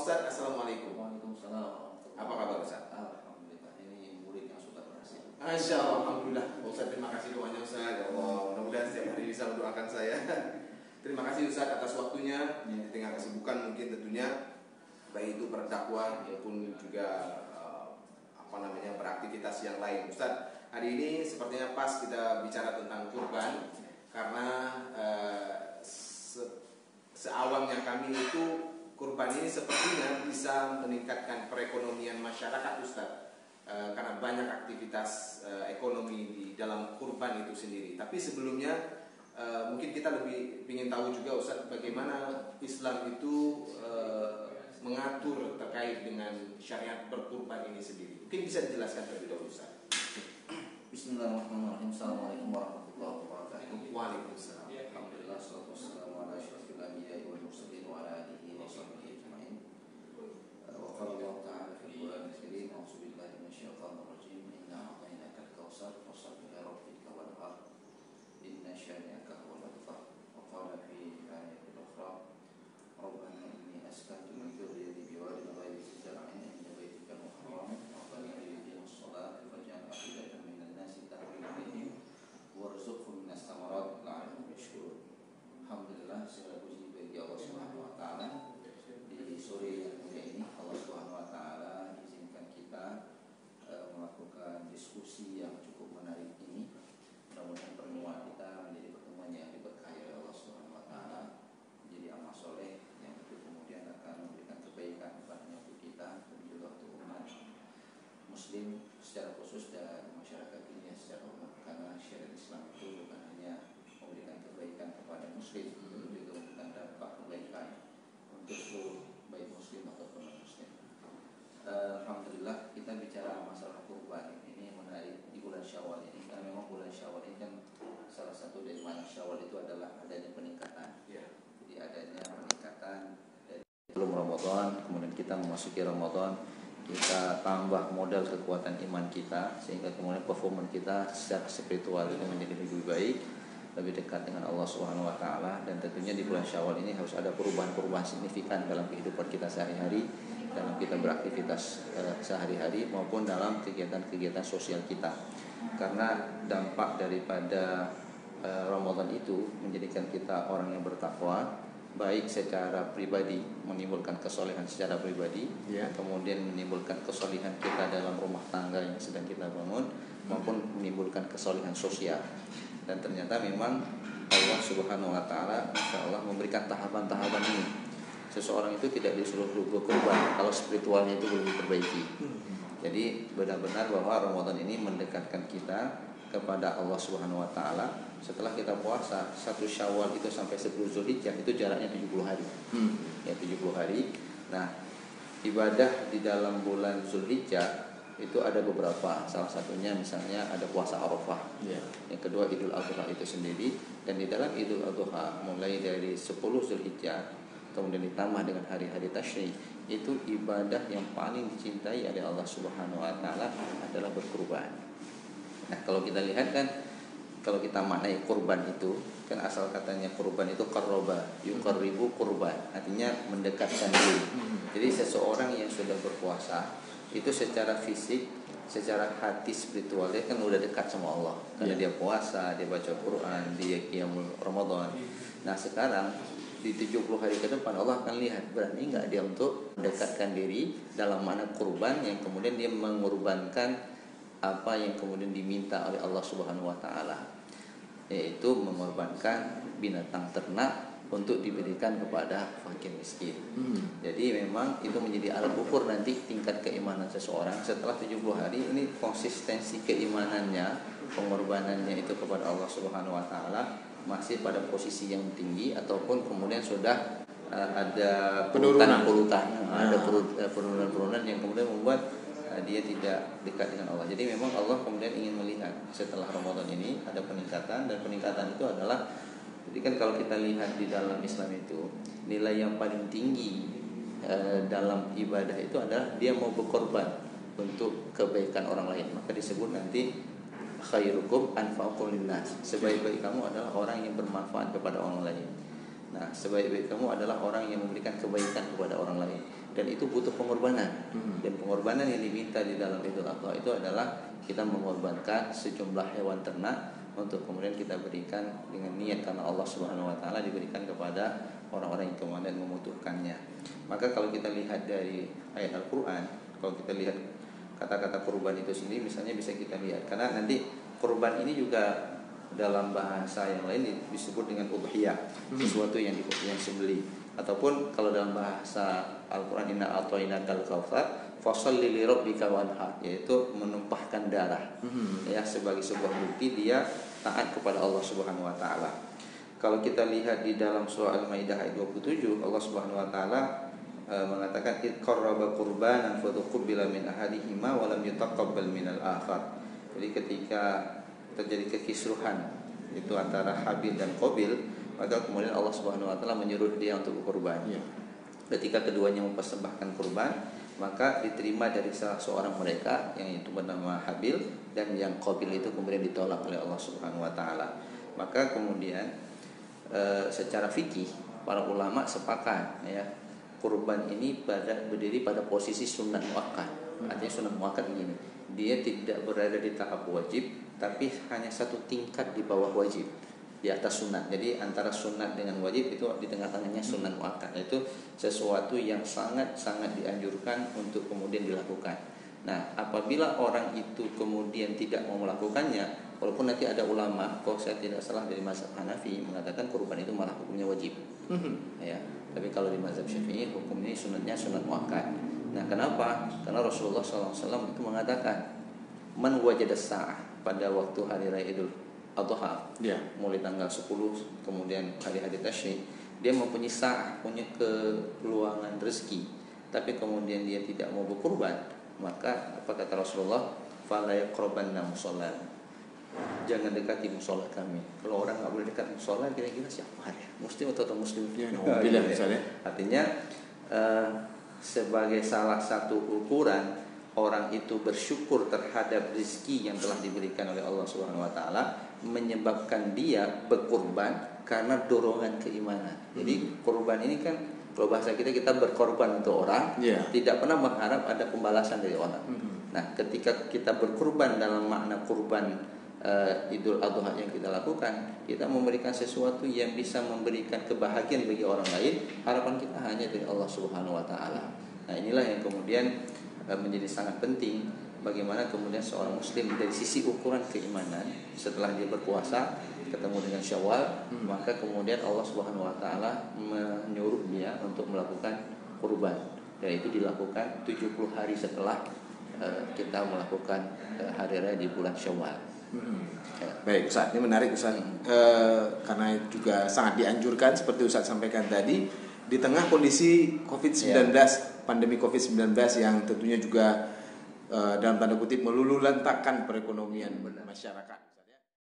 Ustadz, Assalamualaikum. Waalaikumsalam. Apa kabar Ustadz? Alhamdulillah, ini murid yang sudah berhasil. Insya Allah, Alhamdulillah. Ustadz, terima kasih doanya Ustadz. Ya Allah, mudah-mudahan setiap hari bisa mendoakan saya. Terima kasih Ustadz atas waktunya. Di tengah kesibukan mungkin tentunya, baik itu berdakwah maupun juga beraktivitas yang lain. Ustadz, hari ini sepertinya pas kita bicara tentang kurban, karena seawamnya kami itu kurban ini sepertinya bisa meningkatkan perekonomian masyarakat Ustadz, karena banyak aktivitas ekonomi di dalam kurban itu sendiri. Tapi sebelumnya mungkin kita lebih ingin tahu juga Ustadz, bagaimana Islam itu mengatur terkait dengan syariat berkurban ini sendiri. Mungkin bisa dijelaskan terlebih dahulu Ustaz. Bismillahirrahmanirrahim. Assalamualaikum warahmatullahi wabarakatuh. Waalaikumsalam. Alhamdulillah, salatu wassalamu ala asyrafil anbiya'i wal mursalin wa ala alihi wa sahbihi ajma'in. Wa qala Allah ta'ala fil Qur'anil Karim, a'udzu billahi minasyaitonir rajim. Inna a'tainakal kautsar fasholli li rabbika wanhar. Inna syani'aka huwal abtar. Wa qala fi ayatil ukhra, Rabbana inni askantu min dzurriyyati biwadin ghairi dzi zar'in 'inda baitikal muharram rabbana liyuqimus sholata faj'al afidatan minan nasi tahwi ilaihim warzuqhum minas thamarat la'allahum yashkurun. Alhamdulillah, segala puji bagi Allah Subhanahu wa taala. Di sore yang mulia ini Allah Subhanahu wa taala izinkan kita melakukan diskusi yang cukup menarik ini. Mudah-mudahan pertemuan kita menjadi pertemuan yang diberkahi oleh Allah Subhanahu wa taala, menjadi amal soleh yang itu kemudian akan memberikan kebaikan kepada kita dan juga untuk umat muslim secara khusus dan masyarakat dunia secara umum, karena syariat Islam itu bukan hanya memberikan kebaikan kepada muslim, juga memberikan dampak kebaikan untuk seluruh baik muslim ataupun non muslim. Alhamdulillah, kita bicara masalah kurban ini menarik di bulan Syawal ini, karena memang bulan Syawal ini kan salah satu dari mana Syawal itu adalah adanya peningkatan. Jadi adanya peningkatan dari sebelum Ramadan, kemudian kita memasuki Ramadan, kita tambah modal kekuatan iman kita, sehingga kemudian performa kita secara spiritual itu menjadi lebih baik, lebih dekat dengan Allah Subhanahu wa taala. Dan tentunya di bulan Syawal ini harus ada perubahan-perubahan signifikan dalam kehidupan kita sehari-hari, dalam kita beraktivitas sehari-hari maupun dalam kegiatan-kegiatan sosial kita. Karena dampak daripada Ramadan itu menjadikan kita orang yang bertakwa, baik secara pribadi, menimbulkan kesolehan secara pribadi, kemudian menimbulkan kesolehan kita dalam rumah tangga yang sedang kita bangun, maupun menimbulkan kesolehan sosial. Dan ternyata memang Allah Subhanahu wa taala Masya Allah memberikan tahapan-tahapan ini. Seseorang itu tidak disuruh berkorban kalau spiritualnya itu belum diperbaiki. Jadi benar-benar bahwa Ramadan ini mendekatkan kita kepada Allah Subhanahu wa taala. Setelah kita puasa 1 Syawal itu sampai 10 Zulhijjah itu jaraknya 70 hari. Ya 70 hari. Nah, ibadah di dalam bulan Zulhijjah itu ada beberapa. Salah satunya misalnya ada puasa Arafah. Yang kedua Idul Adha itu sendiri, dan di dalam Idul Adha mulai dari 10 Zulhijjah kemudian ditambah dengan hari-hari tasyrik, itu ibadah yang paling dicintai oleh Allah Subhanahu wa taala adalah berkurban. Nah, kalau kita lihat kan, kalau kita maknai kurban itu kan asal katanya kurban itu qarraba, yuqarribu kurban, artinya mendekatkan diri. Jadi seseorang yang sudah berpuasa itu secara fisik, secara hati spiritualnya kan udah dekat sama Allah, karena dia puasa, dia baca Quran, dia qiyamul Ramadan. Nah, sekarang di 70 hari ke depan Allah akan lihat berani nggak dia untuk mendekatkan diri dalam makna kurban, yang kemudian dia mengorbankan apa yang kemudian diminta oleh Allah Subhanahu wa taala, yaitu mengorbankan binatang ternak untuk diberikan kepada fakir miskin. Jadi memang itu menjadi alat ukur nanti tingkat keimanan seseorang setelah 70 hari ini, konsistensi keimanannya, pengorbanannya itu kepada Allah Subhanahu wa taala masih pada posisi yang tinggi, ataupun kemudian sudah ada penurunan yang kemudian membuat dia tidak dekat dengan Allah. Jadi memang Allah kemudian ingin melihat setelah Ramadan ini ada peningkatan, dan peningkatan itu adalah, jadi kan kalau kita lihat di dalam Islam itu nilai yang paling tinggi dalam ibadah itu adalah dia mau berkorban untuk kebaikan orang lain. Maka disebut nanti khairukum anfa'ukum linnas. Sebaik-baik kamu adalah orang yang bermanfaat kepada orang lain. Nah, sebaik-baik kamu adalah orang yang memberikan kebaikan kepada orang lain. dan itu butuh pengorbanan. Dan pengorbanan yang diminta di dalam Idul Adha itu adalah kita mengorbankan sejumlah hewan ternak untuk kemudian kita berikan dengan niat karena Allah Subhanahu wa taala, diberikan kepada orang-orang yang kemudian membutuhkannya. Maka kalau kita lihat dari ayat Al-Qur'an, kalau kita lihat kata-kata kurban itu sendiri misalnya bisa kita lihat, karena nanti kurban ini juga dalam bahasa yang lain disebut dengan udhiyah, sesuatu yang disembelih, ataupun kalau dalam bahasa Al-Qur'an inna a'tainakal kautsar fasholli li rabbika wanhar, yaitu menumpahkan darah ya sebagai sebuah bukti dia taat kepada Allah Subhanahu wa taala. Kalau kita lihat di dalam surah Al-Maidah ayat 27, Allah Subhanahu wa taala mengatakan id qarraba qurbanan fatuqbila min ahadihima wa lam yutaqabbal minal akhar. Jadi ketika terjadi kekisruhan itu antara Habil dan Qabil, maka kemudian Allah Subhanahu wa taala menyuruh dia untuk berkurban. Ketika keduanya mempersembahkan kurban, maka diterima dari salah seorang mereka yang itu bernama Habil, dan yang Qabil itu kemudian ditolak oleh Allah Subhanahu wa taala. Maka kemudian secara fikih para ulama sepakat ya, kurban ini berdiri pada posisi sunat muakkad. Artinya sunat muakkad begini, dia tidak berada di tahap wajib, tapi hanya satu tingkat di bawah wajib, di atas sunat. Jadi antara sunat dengan wajib itu di tengah-tengahnya sunat muakkad. Itu sesuatu yang sangat-sangat dianjurkan untuk kemudian dilakukan. Nah, apabila orang itu kemudian tidak mau melakukannya, walaupun nanti ada ulama, kalau saya tidak salah dari mazhab Hanafi mengatakan kurban itu malah hukumnya wajib. Ya, tapi kalau di mazhab Syafi'i hukumnya sunatnya sunat muakkad. Nah, kenapa? Karena Rasulullah SAW itu mengatakan man wajada sa'ah, pada waktu hari raya Idul Adha, mulai tanggal 10 kemudian hari-hari tasyrik, dia mempunyai sa'ah, punya keluangan rezeki, tapi kemudian dia tidak mau berkurban, maka apa kata Rasulullah? Fala yaqrabanna musallana, jangan dekati musola kami. Kalau orang nggak boleh dekat musola, kira-kira siapa ya? Muslim atau muslim? Misalnya. Artinya sebagai salah satu ukuran orang itu bersyukur terhadap rezeki yang telah diberikan oleh Allah Subhanahu wa taala, menyebabkan dia berkurban karena dorongan keimanan. Jadi kurban ini kan kalau bahasa kita berkorban untuk orang, tidak pernah berharap ada pembalasan dari orang. Nah, ketika kita berkurban dalam makna kurban Idul Adha yang kita lakukan, kita memberikan sesuatu yang bisa memberikan kebahagiaan bagi orang lain. Harapan kita hanya dari Allah Subhanahu wa taala. Nah, inilah yang kemudian menjadi sangat penting, bagaimana kemudian seorang muslim dari sisi ukuran keimanan setelah dia berpuasa ketemu dengan Syawal, maka kemudian Allah Subhanahu wa taala menyuruh dia untuk melakukan kurban, dan itu dilakukan 70 hari setelah kita melakukan hari raya di bulan Syawal. Baik Ustaz, ini menarik Ustaz, karena juga sangat dianjurkan seperti Ustaz sampaikan tadi di tengah kondisi COVID-19, pandemi COVID-19 yang tentunya juga dalam tanda kutip meluluhlantakkan perekonomian masyarakat.